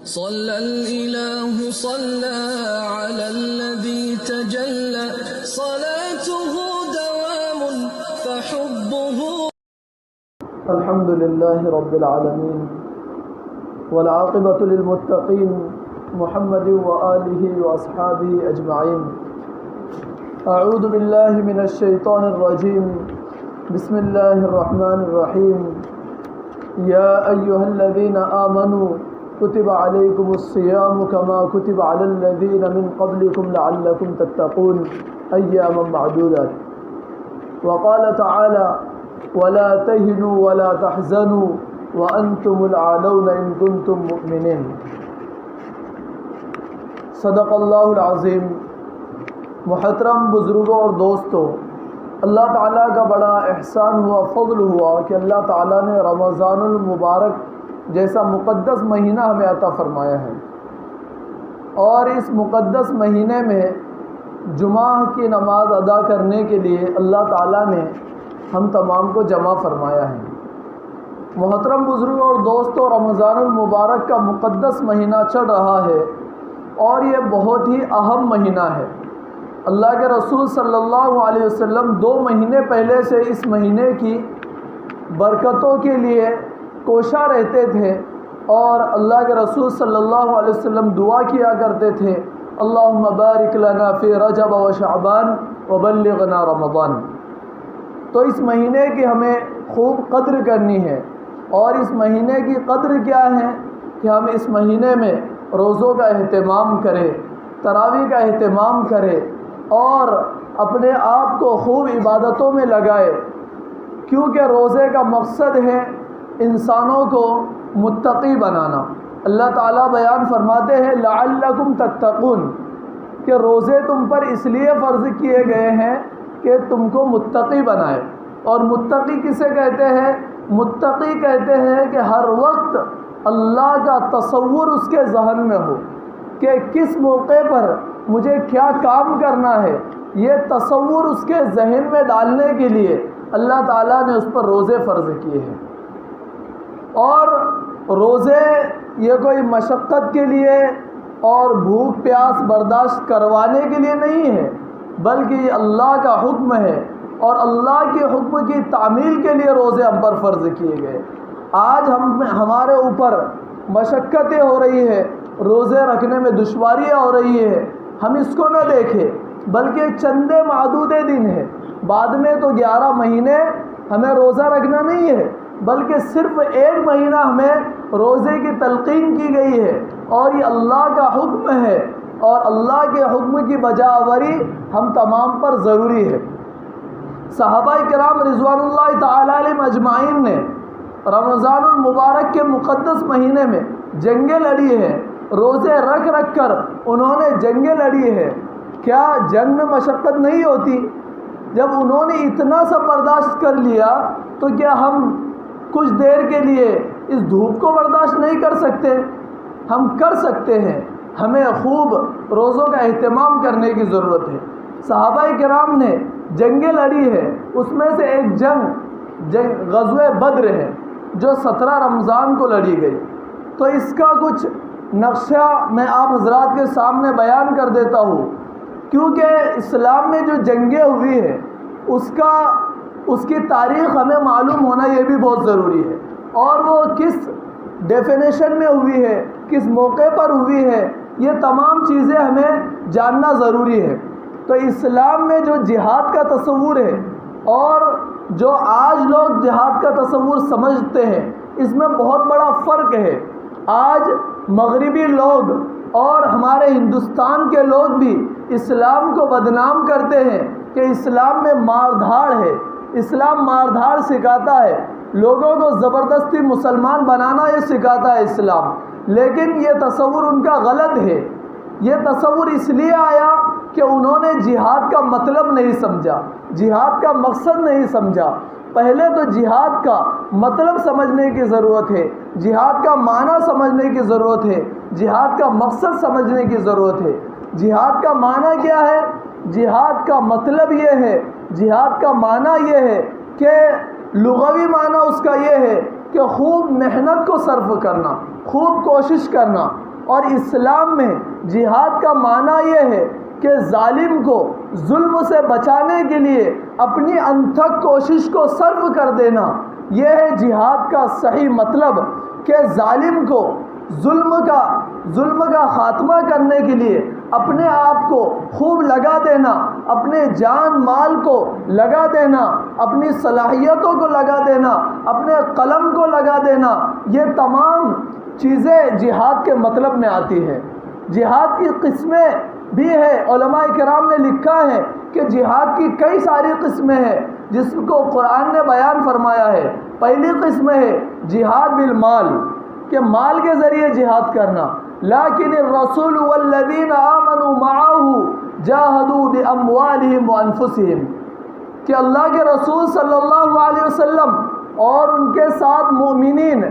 صلى الإله صلى على الذي تجلى صلاته دوام فحبه. الحمد لله رب العالمين والعاقبة للمتقين محمد وآله وأصحابه أجمعين. أعوذ بالله من الشيطان الرجيم. بسم الله الرحمن الرحيم. يا أيها الذين آمنوا كتب عليكم الصيام كما كتب على الذين من قبلكم لعلكم تتقون أياما معدودات. وقال تعالى ولا تهنوا ولا تحزنوا وأنتم الأعلون إن كنتم مؤمنين. صدق اللہ العظیم. محترم بزرگوں اور دوستوں، اللہ تعالیٰ کا بڑا احسان ہوا، فضل ہوا کہ اللہ تعالیٰ نے رمضان المبارک جیسا مقدس مہینہ ہمیں عطا فرمایا ہے، اور اس مقدس مہینے میں جمعہ کی نماز ادا کرنے کے لیے اللہ تعالیٰ نے ہم تمام کو جمع فرمایا ہے. محترم بزرگوں اور دوستوں، رمضان المبارک کا مقدس مہینہ چل رہا ہے اور یہ بہت ہی اہم مہینہ ہے. اللہ کے رسول صلی اللہ علیہ وسلم 2 مہینے پہلے سے اس مہینے کی برکتوں کے لیے کوشاں رہتے تھے، اور اللہ کے رسول صلی اللہ علیہ وسلم دعا کیا کرتے تھے اللہم بارک لنا فی رجب و شعبان وبلغنا رمضان. تو اس مہینے کی ہمیں خوب قدر کرنی ہے، اور اس مہینے کی قدر کیا ہے کہ ہم اس مہینے میں روزوں کا اہتمام کریں، تراویح کا اہتمام کریں، اور اپنے آپ کو خوب عبادتوں میں لگائے، کیونکہ روزے کا مقصد ہے انسانوں کو متقی بنانا. اللہ تعالیٰ بیان فرماتے ہیں لعلکم تتقون، کہ روزے تم پر اس لیے فرض کیے گئے ہیں کہ تم کو متقی بنائے. اور متقی کسے کہتے ہیں؟ متقی کہتے ہیں کہ ہر وقت اللہ کا تصور اس کے ذہن میں ہو کہ کس موقع پر مجھے کیا کام کرنا ہے. یہ تصور اس کے ذہن میں ڈالنے کے لیے اللہ تعالیٰ نے اس پر روزے فرض کیے ہیں. اور روزے یہ کوئی مشقت کے لیے اور بھوک پیاس برداشت کروانے کے لیے نہیں ہے، بلکہ یہ اللہ کا حکم ہے، اور اللہ کے حکم کی تعمیل کے لیے روزے ہم پر فرض کیے گئے. آج ہمارے اوپر مشقتیں ہو رہی ہے، روزے رکھنے میں دشواریاں ہو رہی ہے. ہم اس کو نہ دیکھیں، بلکہ چند معدود دن ہے. بعد میں تو 11 مہینے ہمیں روزہ رکھنا نہیں ہے، بلکہ صرف 1 مہینہ ہمیں روزے کی تلقین کی گئی ہے، اور یہ اللہ کا حکم ہے، اور اللہ کے حکم کی بجاوری ہم تمام پر ضروری ہے. صحابہ کرام رضوان اللہ تعالی علیہم اجمعین نے رمضان المبارک کے مقدس مہینے میں جنگیں لڑی ہیں، روزے رکھ رکھ کر انہوں نے جنگیں لڑی ہیں. کیا جنگ میں مشقت نہیں ہوتی؟ جب انہوں نے اتنا سا برداشت کر لیا تو کیا ہم کچھ دیر کے لیے اس دھوپ کو برداشت نہیں کر سکتے؟ ہم کر سکتے ہیں. ہمیں خوب روزوں کا اہتمام کرنے کی ضرورت ہے. صحابہ کرام نے جنگیں لڑی ہے، اس میں سے ایک جنگ غزوہ بدر ہے جو 17 رمضان کو لڑی گئی. تو اس کا کچھ نقشہ میں آپ حضرات کے سامنے بیان کر دیتا ہوں، کیونکہ اسلام میں جو جنگیں ہوئی ہیں اس کی تاریخ ہمیں معلوم ہونا یہ بھی بہت ضروری ہے، اور وہ کس ڈیفینیشن میں ہوئی ہے، کس موقع پر ہوئی ہے، یہ تمام چیزیں ہمیں جاننا ضروری ہے. تو اسلام میں جو جہاد کا تصور ہے اور جو آج لوگ جہاد کا تصور سمجھتے ہیں، اس میں بہت بڑا فرق ہے. آج مغربی لوگ اور ہمارے ہندوستان کے لوگ بھی اسلام کو بدنام کرتے ہیں کہ اسلام میں مار دھاڑ ہے، اسلام مار دھاڑ سکھاتا ہے، لوگوں کو زبردستی مسلمان بنانا یہ سکھاتا ہے اسلام. لیکن یہ تصور ان کا غلط ہے. یہ تصور اس لیے آیا کہ انہوں نے جہاد کا مطلب نہیں سمجھا، جہاد کا مقصد نہیں سمجھا. پہلے تو جہاد کا مطلب سمجھنے کی ضرورت ہے، جہاد کا معنی سمجھنے کی ضرورت ہے، جہاد کا مقصد سمجھنے کی ضرورت ہے. جہاد کا معنی کیا ہے؟ جہاد کا مطلب یہ ہے، جہاد کا معنی یہ ہے کہ لغوی معنی اس کا یہ ہے کہ خوب محنت کو صرف کرنا، خوب کوشش کرنا، اور اسلام میں جہاد کا معنی یہ ہے کہ ظالم کو ظلم سے بچانے کے لیے اپنی انتھک کوشش کو صرف کر دینا، یہ ہے جہاد کا صحیح مطلب، کہ ظالم کو ظلم کا خاتمہ کرنے کے لیے اپنے آپ کو خوب لگا دینا، اپنے جان مال کو لگا دینا، اپنی صلاحیتوں کو لگا دینا، اپنے قلم کو لگا دینا، یہ تمام چیزیں جہاد کے مطلب میں آتی ہے۔ جہاد کی قسمیں بھی ہے، علماء کرام نے لکھا ہے کہ جہاد کی کئی ساری قسمیں ہیں جس کو قرآن نے بیان فرمایا ہے۔ پہلی قسم ہے جہاد بالمال، کہ مال کے ذریعے جہاد کرنا، لیکن الرسول والذین آمنوا معه جاہدوا باموالہم وانفسہم، کہ اللہ کے رسول صلی اللہ علیہ وسلم اور ان کے ساتھ مومنین،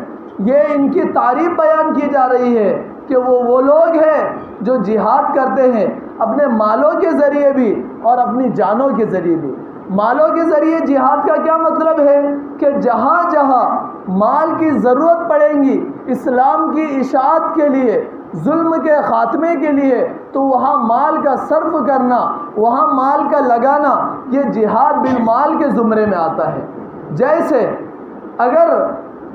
یہ ان کی تعریف بیان کی جا رہی ہے کہ وہ لوگ ہیں جو جہاد کرتے ہیں اپنے مالوں کے ذریعے بھی اور اپنی جانوں کے ذریعے بھی۔ مالوں کے ذریعے جہاد کا کیا مطلب ہے کہ جہاں جہاں مال کی ضرورت پڑے گی اسلام کی اشاعت کے لیے، ظلم کے خاتمے کے لیے، تو وہاں مال کا صرف کرنا، وہاں مال کا لگانا، یہ جہاد بالمال کے زمرے میں آتا ہے۔ جیسے اگر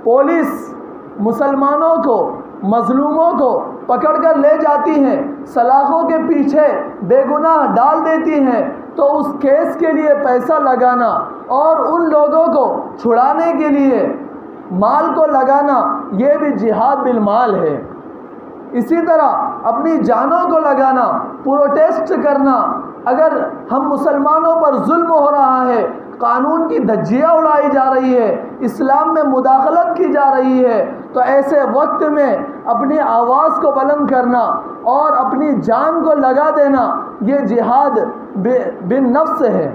پولیس مسلمانوں کو، مظلوموں کو پکڑ کر لے جاتی ہیں، سلاخوں کے پیچھے بے گناہ ڈال دیتی ہیں، تو اس کیس کے لیے پیسہ لگانا اور ان لوگوں کو چھڑانے کے لیے مال کو لگانا، یہ بھی جہاد بالمال ہے۔ اسی طرح اپنی جانوں کو لگانا، پروٹیسٹ کرنا، اگر ہم مسلمانوں پر ظلم ہو رہا ہے، قانون کی دھجیاں اڑائی جا رہی ہے، اسلام میں مداخلت کی جا رہی ہے، تو ایسے وقت میں اپنی آواز کو بلند کرنا اور اپنی جان کو لگا دینا، یہ جہاد بالنفس ہے۔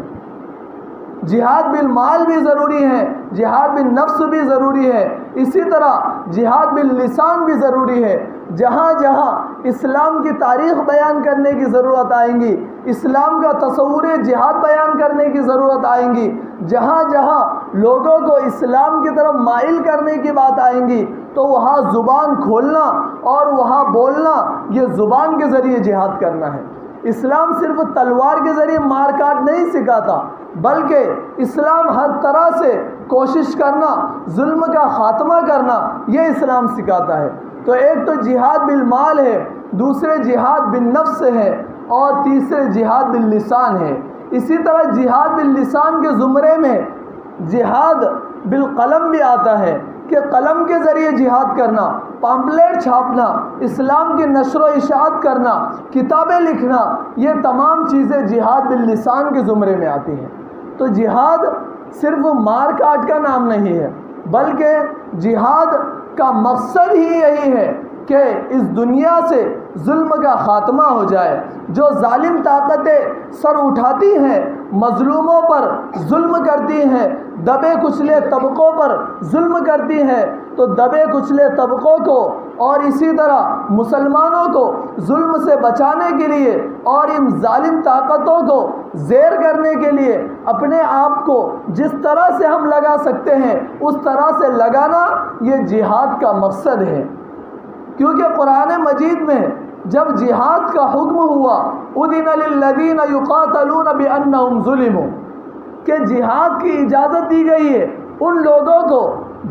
جہاد بالمال بھی ضروری ہے، جہاد بالنفس بھی ضروری ہے، اسی طرح جہاد باللسان بھی ضروری ہے۔ جہاں جہاں اسلام کی تاریخ بیان کرنے کی ضرورت آئیں گی، اسلام کا تصور جہاد بیان کرنے کی ضرورت آئیں گی، جہاں جہاں لوگوں کو اسلام کی طرف مائل کرنے کی بات آئیں گی، تو وہاں زبان کھولنا اور وہاں بولنا، یہ زبان کے ذریعے جہاد کرنا ہے۔ اسلام صرف تلوار کے ذریعے مار کاٹ نہیں سکھاتا، بلکہ اسلام ہر طرح سے کوشش کرنا، ظلم کا خاتمہ کرنا، یہ اسلام سکھاتا ہے۔ تو ایک تو جہاد بالمال ہے، دوسرے جہاد بالنفس ہے، اور تیسرے جہاد باللسان ہے۔ اسی طرح جہاد باللسان کے زمرے میں جہاد بالقلم بھی آتا ہے، کہ قلم کے ذریعے جہاد کرنا، پامپلیٹ چھاپنا، اسلام کی نشر و اشاعت کرنا، کتابیں لکھنا، یہ تمام چیزیں جہاد باللسان کے زمرے میں آتی ہیں۔ تو جہاد صرف مار کاٹ کا نام نہیں ہے، بلکہ جہاد کا مقصد ہی یہی ہے کہ اس دنیا سے ظلم کا خاتمہ ہو جائے۔ جو ظالم طاقتیں سر اٹھاتی ہیں، مظلوموں پر ظلم کرتی ہیں، دبے کچلے طبقوں پر ظلم کرتی ہیں، تو دبے کچلے طبقوں کو اور اسی طرح مسلمانوں کو ظلم سے بچانے کے لیے اور ان ظالم طاقتوں کو زیر کرنے کے لیے اپنے آپ کو جس طرح سے ہم لگا سکتے ہیں اس طرح سے لگانا، یہ جہاد کا مقصد ہے۔ کیونکہ قرآن مجید میں جب جہاد کا حکم ہوا، اذن للذین یقاتلون بانہم ظلموا، کہ جہاد کی اجازت دی گئی ہے ان لوگوں کو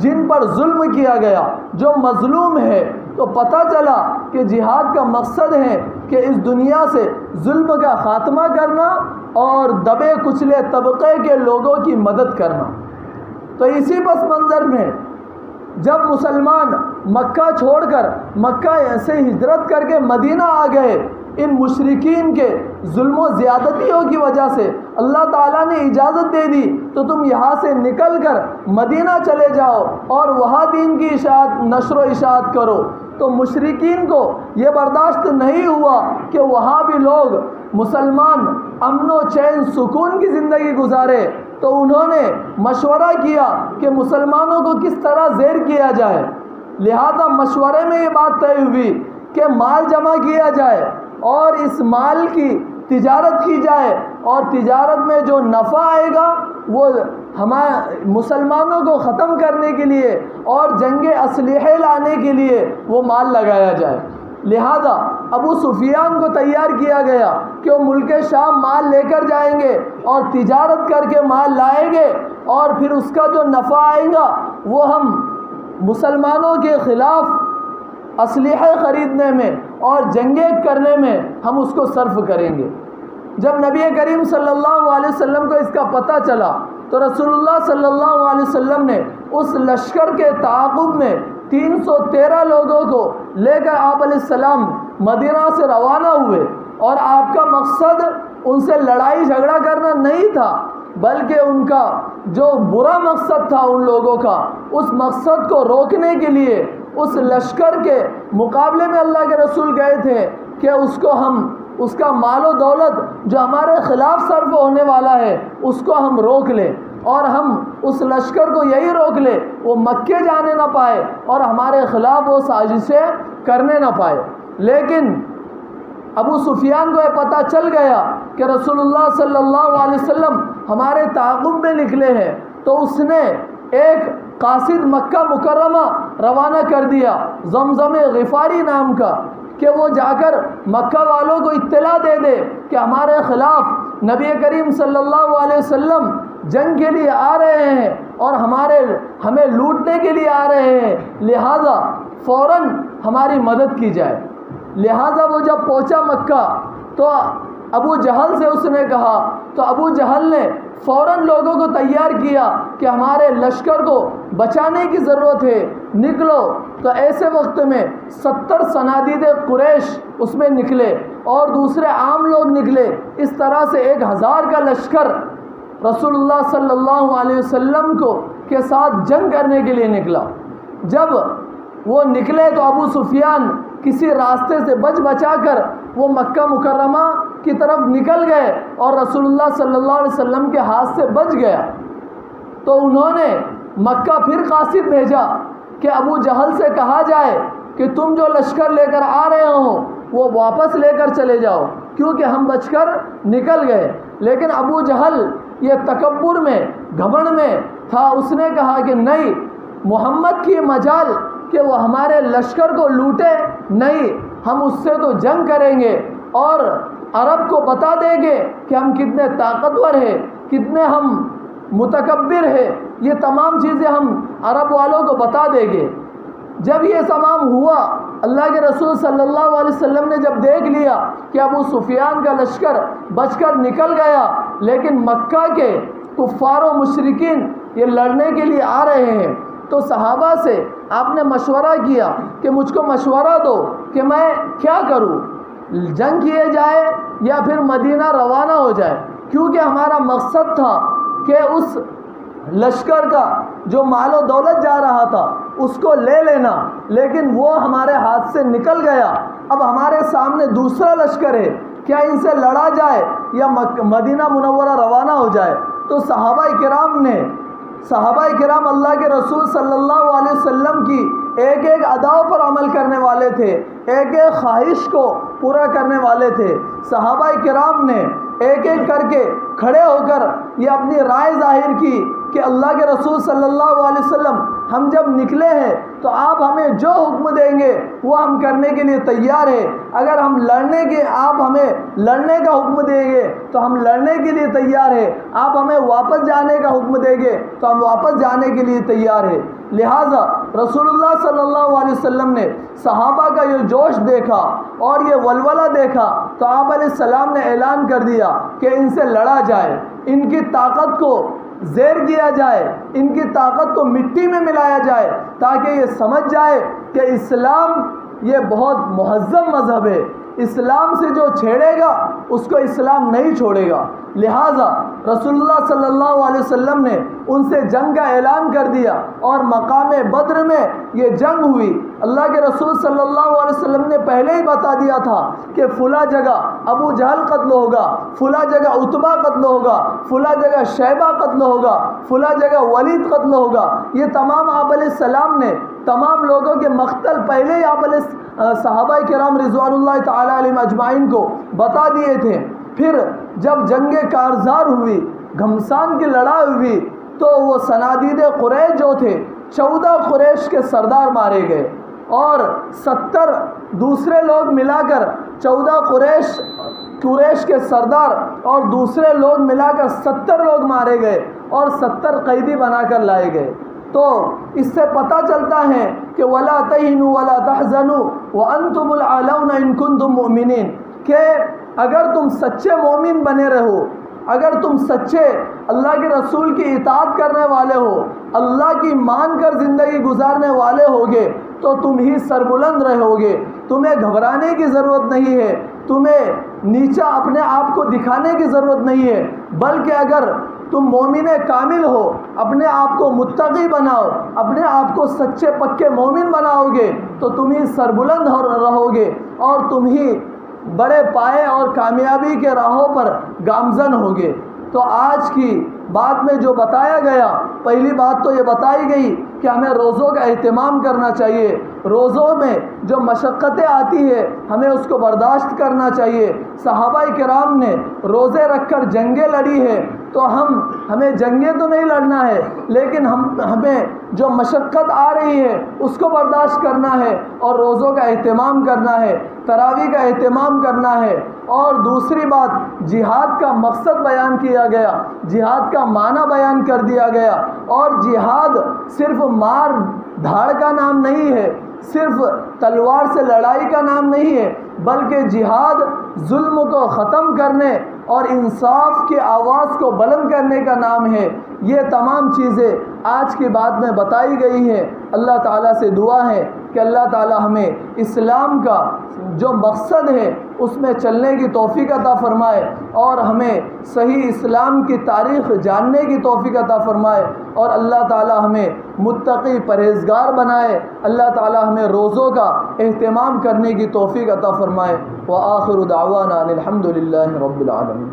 جن پر ظلم کیا گیا، جو مظلوم ہے، تو پتہ چلا کہ جہاد کا مقصد ہے کہ اس دنیا سے ظلم کا خاتمہ کرنا اور دبے کچلے طبقے کے لوگوں کی مدد کرنا۔ تو اسی پس منظر میں جب مسلمان مکہ چھوڑ کر، مکہ سے ہجرت کر کے مدینہ آ گئے، ان مشرکین کے ظلم و زیادتیوں کی وجہ سے اللہ تعالیٰ نے اجازت دے دی تو تم یہاں سے نکل کر مدینہ چلے جاؤ اور وہاں دین کی اشاعت، نشر و اشاعت کرو۔ تو مشرکین کو یہ برداشت نہیں ہوا کہ وہاں بھی لوگ مسلمان امن و چین سکون کی زندگی گزارے، تو انہوں نے مشورہ کیا کہ مسلمانوں کو کس طرح زیر کیا جائے۔ لہذا مشورے میں یہ بات طے ہوئی کہ مال جمع کیا جائے اور اس مال کی تجارت کی جائے، اور تجارت میں جو نفع آئے گا وہ ہمارے مسلمانوں کو ختم کرنے کے لیے اور جنگ اسلحے لانے کے لیے وہ مال لگایا جائے۔ لہذا ابو سفیان کو تیار کیا گیا کہ وہ ملک شام مال لے کر جائیں گے اور تجارت کر کے مال لائیں گے، اور پھر اس کا جو نفع آئے گا وہ ہم مسلمانوں کے خلاف اسلحے خریدنے میں اور جنگیں کرنے میں ہم اس کو صرف کریں گے۔ جب نبی کریم صلی اللہ علیہ وسلم کو اس کا پتہ چلا تو رسول اللہ صلی اللہ علیہ وسلم نے اس لشکر کے تعاقب میں 313 لوگوں کو لے کر آپ علیہ السلام مدینہ سے روانہ ہوئے، اور آپ کا مقصد ان سے لڑائی جھگڑا کرنا نہیں تھا، بلکہ ان کا جو برا مقصد تھا ان لوگوں کا، اس مقصد کو روکنے کے لیے اس لشکر کے مقابلے میں اللہ کے رسول گئے تھے کہ اس کا مال و دولت جو ہمارے خلاف صرف ہونے والا ہے اس کو ہم روک لیں، اور ہم اس لشکر کو یہی روک لیں وہ مکے جانے نہ پائے اور ہمارے خلاف وہ سازشیں کرنے نہ پائے۔ لیکن ابو سفیان کو یہ پتہ چل گیا کہ رسول اللہ صلی اللہ علیہ وسلم ہمارے تعاقب میں نکلے ہیں، تو اس نے ایک قاصد مکہ مکرمہ روانہ کر دیا زمزم غفاری نام کا، کہ وہ جا کر مکہ والوں کو اطلاع دے دے کہ ہمارے خلاف نبی کریم صلی اللہ علیہ وسلم جنگ کے لیے آ رہے ہیں اور ہمیں لوٹنے کے لیے آ رہے ہیں، لہذا فوراً ہماری مدد کی جائے۔ لہذا وہ جب پہنچا مکہ تو ابو جہل سے اس نے کہا، تو ابو جہل نے فوراً لوگوں کو تیار کیا کہ ہمارے لشکر کو بچانے کی ضرورت ہے، نکلو۔ تو ایسے وقت میں 70 صنادید قریش اس میں نکلے اور دوسرے عام لوگ نکلے، اس طرح سے 1000 کا لشکر رسول اللہ صلی اللہ علیہ وسلم کے ساتھ جنگ کرنے کے لیے نکلا۔ جب وہ نکلے تو ابو سفیان کسی راستے سے بچا کر وہ مکہ مکرمہ کی طرف نکل گئے اور رسول اللہ صلی اللہ علیہ وسلم کے ہاتھ سے بچ گیا۔ تو انہوں نے مکہ پھر قاصد بھیجا کہ ابو جہل سے کہا جائے کہ تم جو لشکر لے کر آ رہے ہو وہ واپس لے کر چلے جاؤ، کیونکہ ہم بچ کر نکل گئے۔ لیکن ابو جہل یہ تکبر میں گھمنڈ میں تھا، اس نے کہا کہ نہیں، محمد کی مجال کہ وہ ہمارے لشکر کو لوٹے نہیں، ہم اس سے تو جنگ کریں گے اور عرب کو بتا دیں گے کہ ہم کتنے طاقتور ہیں، کتنے ہم متکبر ہیں، یہ تمام چیزیں ہم عرب والوں کو بتا دیں گے۔ جب یہ تمام ہوا، اللہ کے رسول صلی اللہ علیہ وسلم نے جب دیکھ لیا کہ ابو سفیان کا لشکر بچ کر نکل گیا، لیکن مکہ کے کفار و مشرکین یہ لڑنے کے لیے آ رہے ہیں، تو صحابہ سے آپ نے مشورہ کیا کہ مجھ کو مشورہ دو کہ میں کیا کروں، جنگ کیے جائے یا پھر مدینہ روانہ ہو جائے، کیونکہ ہمارا مقصد تھا کہ اس لشکر کا جو مال و دولت جا رہا تھا اس کو لے لینا، لیکن وہ ہمارے ہاتھ سے نکل گیا۔ اب ہمارے سامنے دوسرا لشکر ہے، کیا ان سے لڑا جائے یا مدینہ منورہ روانہ ہو جائے؟ تو صحابہ کرام اللہ کے رسول صلی اللہ علیہ وسلم کی ایک ایک اداؤں پر عمل کرنے والے تھے، ایک ایک خواہش کو پورا کرنے والے تھے۔ صحابہ کرام نے ایک ایک کر کے کھڑے ہو کر یہ اپنی رائے ظاہر کی کہ اللہ کے رسول صلی اللہ علیہ وسلم ہم جب نکلے ہیں تو آپ ہمیں جو حکم دیں گے وہ ہم کرنے کے لیے تیار ہیں، اگر ہم آپ ہمیں لڑنے کا حکم دیں گے تو ہم لڑنے کے لیے تیار ہیں، آپ ہمیں واپس جانے کا حکم دیں گے تو ہم واپس جانے کے لیے تیار ہیں۔ لہٰذا رسول اللہ صلی اللہ علیہ وسلم نے صحابہ کا یہ جوش دیکھا اور یہ ولولہ دیکھا تو آپ علیہ السلام نے اعلان کر دیا کہ ان سے لڑا جائے، ان کی طاقت کو زیر کیا جائے، ان کی طاقت کو مٹی میں ملایا جائے، تاکہ یہ سمجھ جائے کہ اسلام یہ بہت مہذب مذہب ہے، اسلام سے جو چھیڑے گا اس کو اسلام نہیں چھوڑے گا۔ لہٰذا رسول اللہ صلی اللہ علیہ وسلم نے ان سے جنگ کا اعلان کر دیا اور مقام بدر میں یہ جنگ ہوئی۔ اللہ کے رسول صلی اللہ علیہ وسلم نے پہلے ہی بتا دیا تھا کہ فلاں جگہ ابو جہل قتل ہوگا، فلاں جگہ عتبہ قتل ہوگا، فلاں جگہ شیبہ قتل ہوگا، فلاں جگہ ولید قتل ہوگا۔ یہ تمام آپ علیہ السلام نے تمام لوگوں کے مقتل پہلے ہی آپ علیہ صحابہ کرام رضوان اللہ تعالی علیہم اجمعین کو بتا دیے تھے۔ پھر جب جنگ کارزار ہوئی، گھمسان کی لڑائی ہوئی، تو وہ صنادید قریش جو تھے 14 قریش کے سردار مارے گئے اور 70 دوسرے لوگ ملا کر 14 قریش کے سردار اور دوسرے لوگ ملا کر 70 لوگ مارے گئے اور 70 قیدی بنا کر لائے گئے۔ تو اس سے پتہ چلتا ہے کہ وَلَا تَهِنُوا وَلَا تَحْزَنُوا وَأَنْتُمُ الْأَعْلَوْنَ إِن كُنتُم مُؤْمِنِينَ، کہ اگر تم سچے مومن بنے رہو، اگر تم سچے اللہ کے رسول کی اطاعت کرنے والے ہو، اللہ کی مان کر زندگی گزارنے والے ہوگے تو تم ہی سربلند رہو گے، تمہیں گھبرانے کی ضرورت نہیں ہے، تمہیں نیچا اپنے آپ کو دکھانے کی ضرورت نہیں ہے، بلکہ اگر تم مومن کامل ہو، اپنے آپ کو متقی بناؤ، اپنے آپ کو سچے پکے مومن بناؤ گے تو تم ہی سربلند رہو گے اور تم ہی بڑے پائے اور کامیابی کے راہوں پر گامزن ہوگے۔ تو آج کی بات میں جو بتایا گیا، پہلی بات تو یہ بتائی گئی کہ ہمیں روزوں کا اہتمام کرنا چاہیے، روزوں میں جو مشقتیں آتی ہے ہمیں اس کو برداشت کرنا چاہیے۔ صحابہ کرام نے روزے رکھ کر جنگیں لڑی ہے، تو ہمیں جنگیں تو نہیں لڑنا ہے، لیکن ہمیں جو مشقت آ رہی ہے اس کو برداشت کرنا ہے اور روزوں کا اہتمام کرنا ہے، تراویح کا اہتمام کرنا ہے۔ اور دوسری بات، جہاد کا مقصد بیان کیا گیا، جہاد کا معنی بیان کر دیا گیا، اور جہاد صرف مار دھاڑ کا نام نہیں ہے، صرف تلوار سے لڑائی کا نام نہیں ہے، بلکہ جہاد ظلم کو ختم کرنے اور انصاف کی آواز کو بلند کرنے کا نام ہے۔ یہ تمام چیزیں آج کی بات میں بتائی گئی ہیں۔ اللہ تعالیٰ سے دعا ہے کہ اللہ تعالیٰ ہمیں اسلام کا جو مقصد ہے اس میں چلنے کی توفیق عطا فرمائے اور ہمیں صحیح اسلام کی تاریخ جاننے کی توفیق عطا فرمائے، اور اللہ تعالیٰ ہمیں متقی پرہیزگار بنائے، اللہ تعالیٰ ہمیں روزوں کا اہتمام کرنے کی توفیق عطا فرمائے۔ وآخر دعوانا الحمد للہ رب العالمین۔